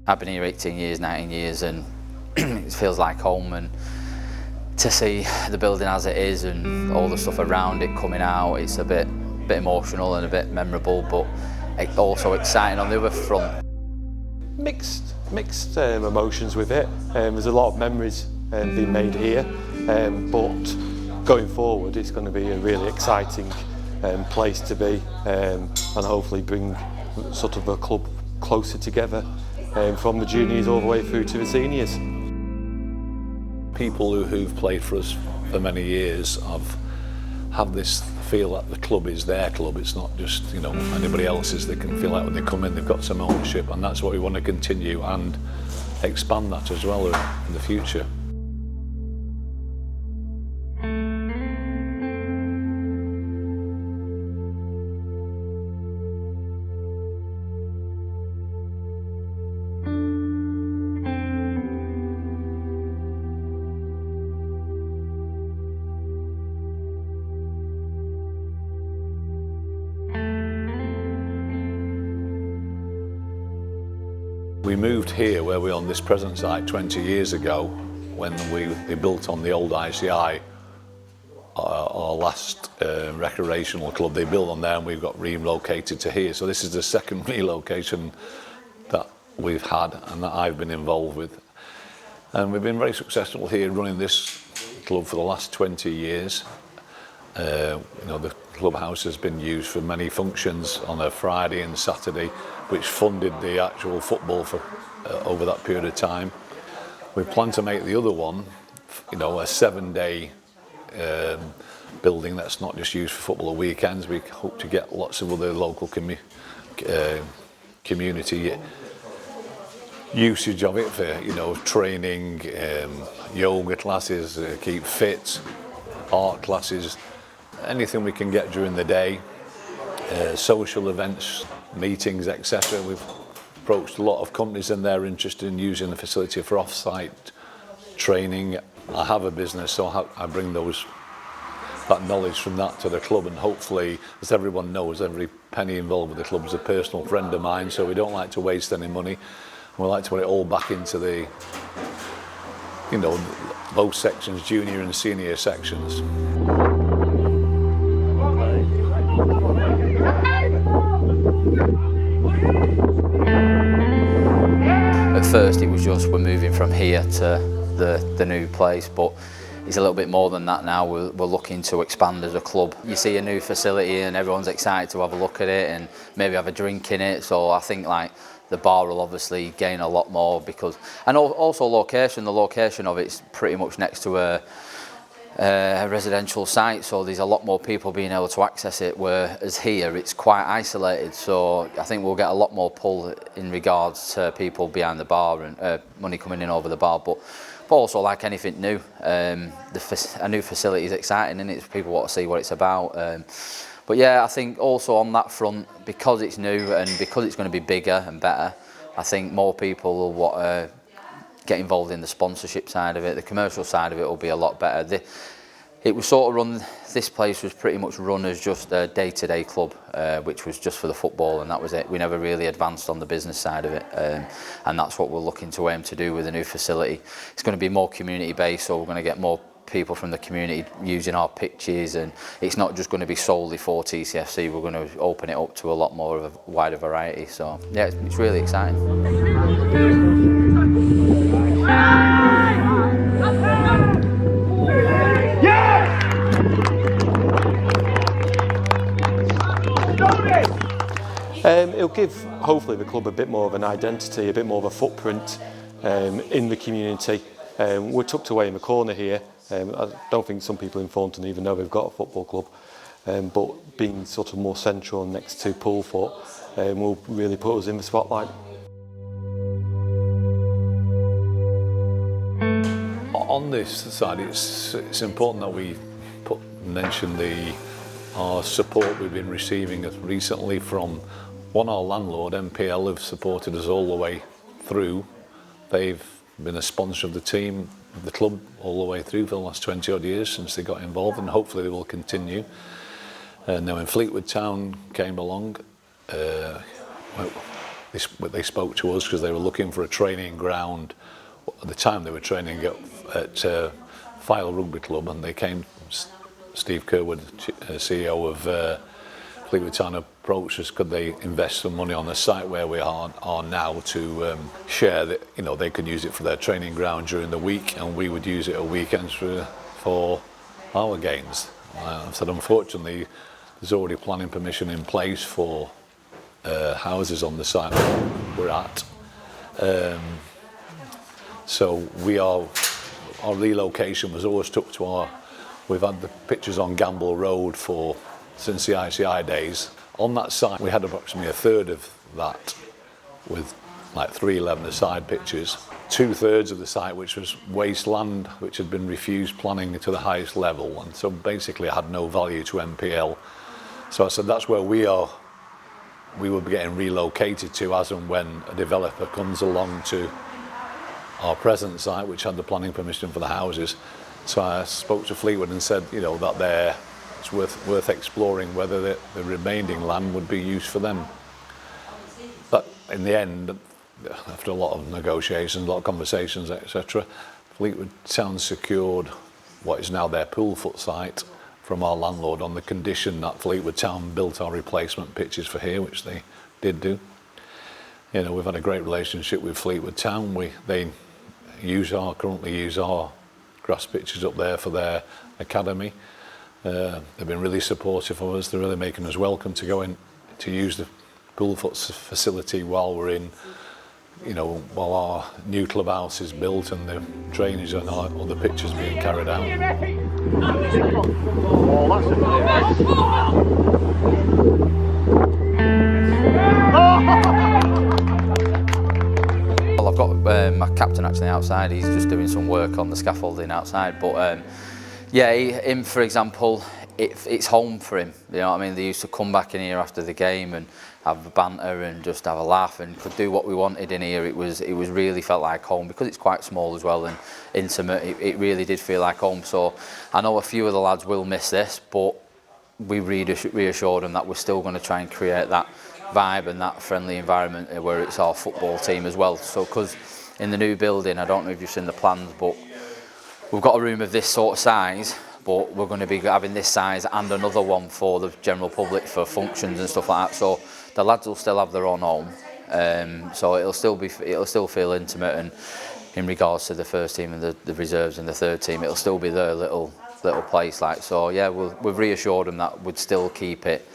I've been here 18 years, 19 years, and it feels like home. And to see the building as it is and all the stuff around it coming out, it's a bit emotional and a bit memorable, but also exciting on the other front. Mixed emotions with it. There's a lot of memories being made here, but going forward it's going to be a really exciting place to be, and hopefully bring sort of a club closer together, from the juniors all the way through to the seniors. People who've played for us for many years have this feel that the club is their club. It's not just, you know, anybody else's. They can feel like when they come in they've got some ownership, and that's what we want to continue and expand that as well in the future. We moved here where we're on this present site 20 years ago when we built on the old ICI, our last recreational club. They built on there and we've got relocated to here. So this is the second relocation that we've had and that I've been involved with. And we've been very successful here running this club for the last 20 years. You know, the clubhouse has been used for many functions on a Friday and Saturday, which funded the actual football for over that period of time. We plan to make the other one, you know, a 7-day building that's not just used for football at weekends. We hope to get lots of other local community usage of it for, you know, training, yoga classes, keep fit, art classes, anything we can get during the day, social events, meetings, etc. We've approached a lot of companies and they're interested in using the facility for off-site training. I have a business, so I bring that knowledge from that to the club, and hopefully, as everyone knows, every penny involved with the club is a personal friend of mine, so we don't like to waste any money. We like to put it all back into the, you know, both sections, junior and senior sections. At first it was just we're moving from here to the new place, but it's a little bit more than that now. We're looking to expand as a club. You see a new facility and everyone's excited to have a look at it and maybe have a drink in it, so I think like the bar will obviously gain a lot more because, and also location. The location of it's pretty much next to a residential site, so there's a lot more people being able to access it, whereas here it's quite isolated, so I think we'll get a lot more pull in regards to people behind the bar and money coming in over the bar, but also like anything new, a new facility is exciting and it's people want to see what it's about. But yeah, I think also on that front, because it's new and because it's going to be bigger and better, I think more people will want to get involved in the sponsorship side of it. The commercial side of it will be a lot better. It was sort of run, this place was pretty much run as just a day-to-day club, which was just for the football, and that was it. We never really advanced on the business side of it, and that's what we're looking to aim to do with the new facility. It's going to be more community-based, so we're going to get more people from the community using our pitches, and it's not just going to be solely for TCFC. We're going to open it up to a lot more of a wider variety, so yeah, it's really exciting. It'll give hopefully the club a bit more of an identity, a bit more of a footprint in the community. We're tucked away in the corner here. I don't think some people in Thornton even know we've got a football club, but being sort of more central and next to Poolfoot will really put us in the spotlight. On this side, it's important that we mention our support we've been receiving recently from our landlord, MPL, have supported us all the way through. They've been a sponsor of the team, the club, all the way through for the last 20 odd years since they got involved, and hopefully they will continue. Now when Fleetwood Town came along, they spoke to us because they were looking for a training ground. At the time they were training at File Rugby Club, and they came. Steve Kerwood, CEO of Fleetwood Town, approached us. Could they invest some money on the site where we are now to share that? You know, they could use it for their training ground during the week, and we would use it at weekends for our games. I said, unfortunately, there's already planning permission in place for houses on the site we're at. So our relocation was always took to our. We've had the pictures on Gamble Road since the ICI days. On that site, we had approximately a third of that, with like 311 side pictures. 2/3 of the site, which was wasteland, which had been refused planning to the highest level, and so basically had no value to MPL. So I said, that's where we are. We will be getting relocated to as and when a developer comes along to our present site, which had the planning permission for the houses. So I spoke to Fleetwood and said, you know, that it's worth exploring whether the remaining land would be used for them. But in the end, after a lot of negotiations, a lot of conversations, etc., Fleetwood Town secured what is now their Poolfoot site from our landlord on the condition that Fleetwood Town built our replacement pitches for here, which they did do. You know, we've had a great relationship with Fleetwood Town. They currently use our grass pitches up there for their academy. They've been really supportive of us. They're really making us welcome to go in to use the Poolfoot facility while we're in, you know, while our new clubhouse is built and the drainage and all the pitches being carried out. Well, I've got my captain actually outside. He's just doing some work on the scaffolding outside. But yeah, him, for example, it's home for him. You know what I mean? They used to come back in here after the game and have a banter and just have a laugh and could do what we wanted in here. It was really felt like home because it's quite small as well and intimate. It really did feel like home. So I know a few of the lads will miss this, but we reassured them that we're still going to try and create that vibe and that friendly environment where it's our football team as well. So because in the new building, I don't know if you've seen the plans, but we've got a room of this sort of size, but we're going to be having this size and another one for the general public for functions and stuff like that. So the lads will still have their own home, so it'll still feel intimate. And in regards to the first team and the reserves and the third team, it'll still be their little place. Like, so yeah, we've reassured them that we'd still keep it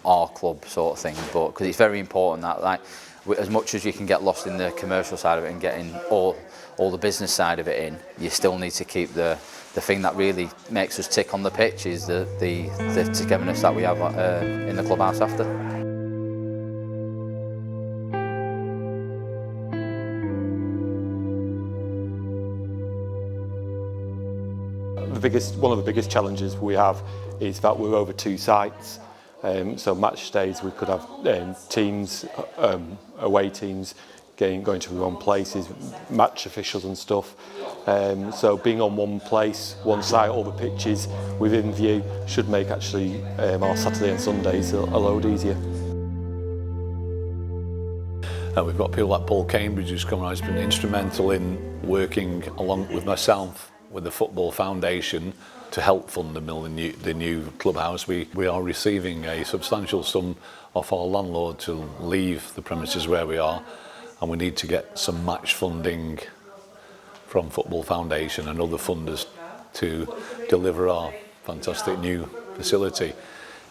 our club sort of thing, but because it's very important that, like, as much as you can get lost in the commercial side of it and getting all the business side of it in, you still need to keep the thing that really makes us tick on the pitch is the togetherness that we have in the clubhouse after. One of the biggest challenges we have is that we're over 2 sites. So match days we could have teams, away teams going to the wrong places, match officials and stuff. So being on one place, one site, all the pitches within view should make actually our Saturday and Sundays a load easier. We've got people like Paul Cambridge who's come around, who's been instrumental in working along with myself with the Football Foundation to help fund the new clubhouse. We are receiving a substantial sum off our landlord to leave the premises where we are, and we need to get some match funding from Football Foundation and other funders to deliver our fantastic new facility.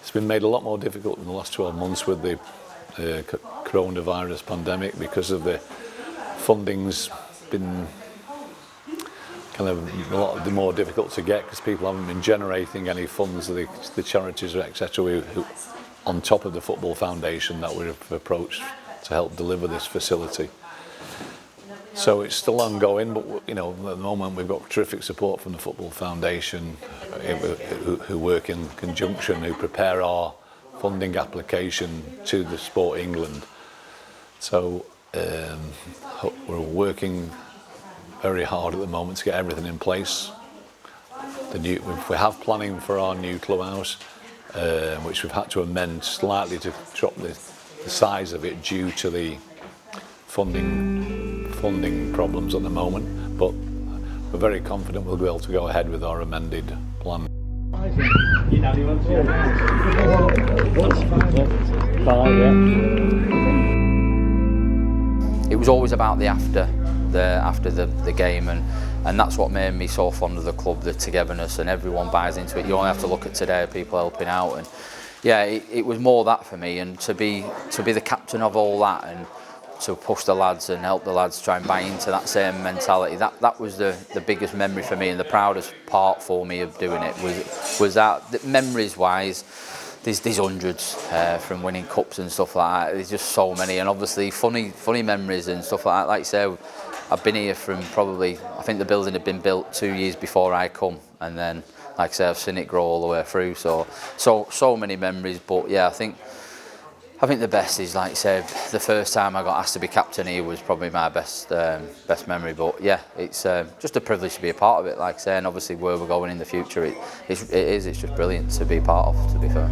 It's been made a lot more difficult in the last 12 months with the coronavirus pandemic because of the funding's been kind of a lot more difficult to get because people haven't been generating any funds, the charities etc. On top of the Football Foundation that we've approached to help deliver this facility. So it's still ongoing, but you know, at the moment we've got terrific support from the Football Foundation who work in conjunction, who prepare our funding application to the Sport England. So we're working very hard at the moment to get everything in place. We have planning for our new clubhouse, which we've had to amend slightly to drop the size of it due to the funding problems at the moment, but we're very confident we'll be able to go ahead with our amended plan. It was always about the after the game, and that's what made me so fond of the club, the togetherness, and everyone buys into it. You only have to look at today, people helping out, and yeah, it was more that for me, and to be the captain of all that and to push the lads and help the lads try and buy into that same mentality, that was the biggest memory for me, and the proudest part for me of doing it was that memories wise. There's hundreds from winning cups and stuff like that. There's just so many, and obviously funny memories and stuff like that. Like I say, I've been here from probably, I think the building had been built 2 years before I come, and then like I say, I've seen it grow all the way through. So many memories. But yeah, I think the best is, like I say, the first time I got asked to be captain here was probably my best memory. But yeah, it's just a privilege to be a part of it, like I say, and obviously where we're going in the future, it's just brilliant to be part of, to be fair.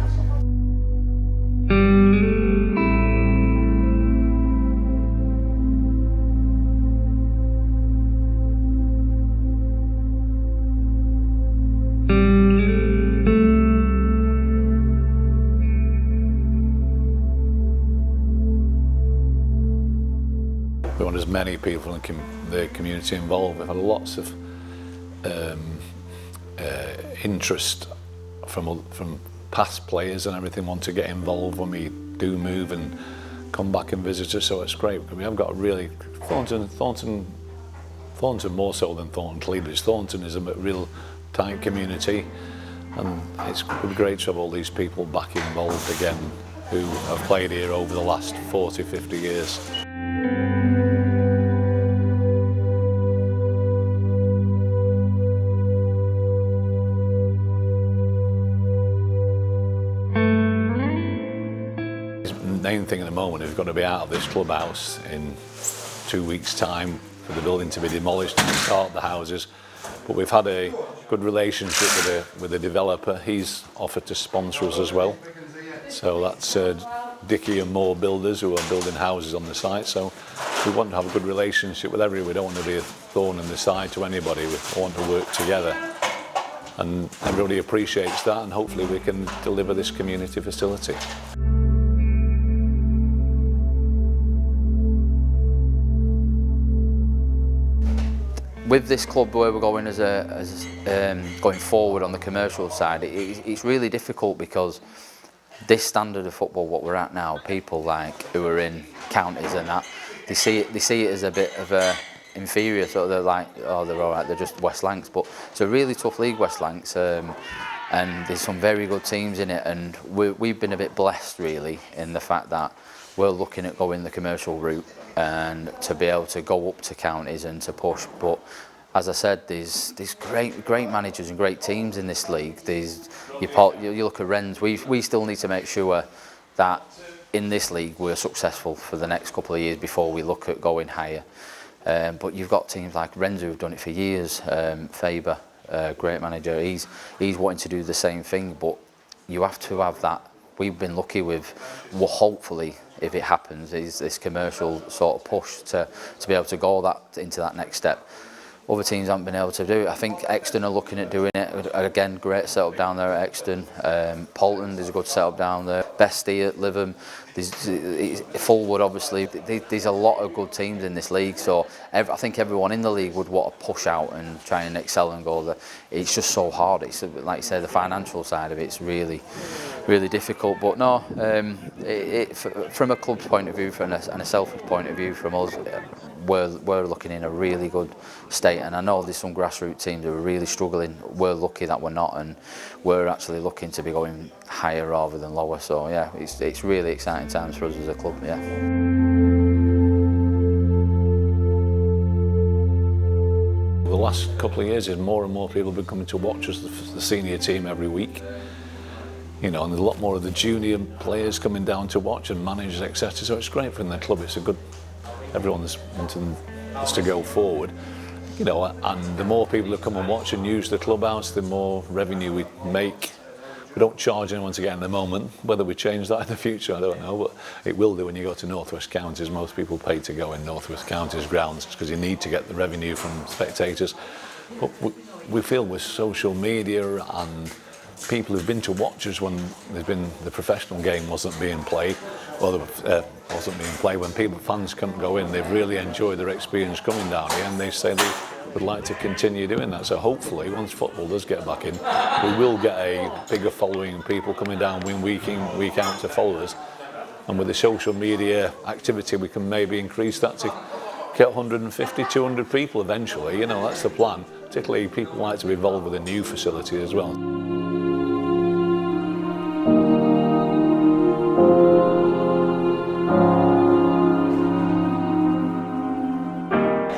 We want as many people in the community involved. We've had lots of interest from past players and everything want to get involved when we do move and come back and visit us, so it's great. We have got a really, Thornton more so than Thornton Cleveleys. Thornton is a real tight community, and it's great to have all these people back involved again who have played here over the last 40, 50 years. The main thing at the moment is going to be out of this clubhouse in 2 weeks' time for the building to be demolished and start the houses. But we've had a good relationship with the developer. He's offered to sponsor us as well. So that's Dickey and Moore Builders, who are building houses on the site. So we want to have a good relationship with everyone. We don't want to be a thorn in the side to anybody. We want to work together. And everybody appreciates that, and hopefully we can deliver this community facility. With this club, where we're going going forward on the commercial side, it's really difficult because this standard of football, what we're at now, people like who are in counties and that, they see it as a bit of a inferior. So they're like, oh, they're all right, they're just West Lancs. But it's a really tough league, West Lancs, and there's some very good teams in it. And we've been a bit blessed, really, in the fact that we're looking at going the commercial route and to be able to go up to counties and to push. But as I said, there's great managers and great teams in this league. You look at Wrens, we still need to make sure that in this league we're successful for the next couple of years before we look at going higher. But you've got teams like Wrens who've done it for years. Faber, great manager, he's wanting to do the same thing, but you have to have that. We've been lucky with, well, hopefully, if it happens, is this commercial sort of push to be able to go into that next step. Other teams haven't been able to do it. I think Exton are looking at doing it. Again, great setup down there at Exton. Polton, there's a good setup down there. Bestie at Lytham. Fullwood, obviously. There's a lot of good teams in this league. So I think everyone in the league would want to push out and try and excel and go there. It's just so hard. It's like you say, the financial side of it's really difficult. But no, from a club's point of view and a selfish point of view from us, we're looking in a really good state, and I know there's some grassroots teams who are really struggling. We're lucky that we're not, and we're actually looking to be going higher rather than lower. So yeah, it's really exciting times for us as a club. Yeah. The last couple of years, more and more people have been coming to watch us, the senior team, every week. You know, and there's a lot more of the junior players coming down to watch, and managers, etc. So it's great for the club. It's a good. Everyone's wanting us to go forward, you know, and the more people who come and watch and use the clubhouse, the more revenue we make We don't charge anyone to get in the moment. Whether we change that in the future, I don't know, but it will do when you go to North West Counties. Most people pay to go in North West Counties grounds because you need to get the revenue from spectators. But we feel with social media and people who've been to watch us when the professional game wasn't being played, or wasn't being played, when fans couldn't go in, they've really enjoyed their experience coming down here, and they say they would like to continue doing that. So hopefully, once football does get back in, we will get a bigger following, people coming down week in, week out to follow us. And with the social media activity, we can maybe increase that to get 150, 200 people eventually. You know, that's the plan. Particularly, people like to be involved with a new facility as well.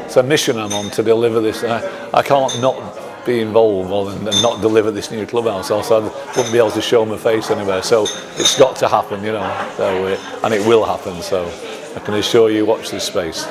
It's a mission I'm on to deliver this. I can't not be involved and not deliver this new clubhouse, else I wouldn't be able to show my face anywhere. So it's got to happen, you know, and it will happen. So I can assure you, watch this space.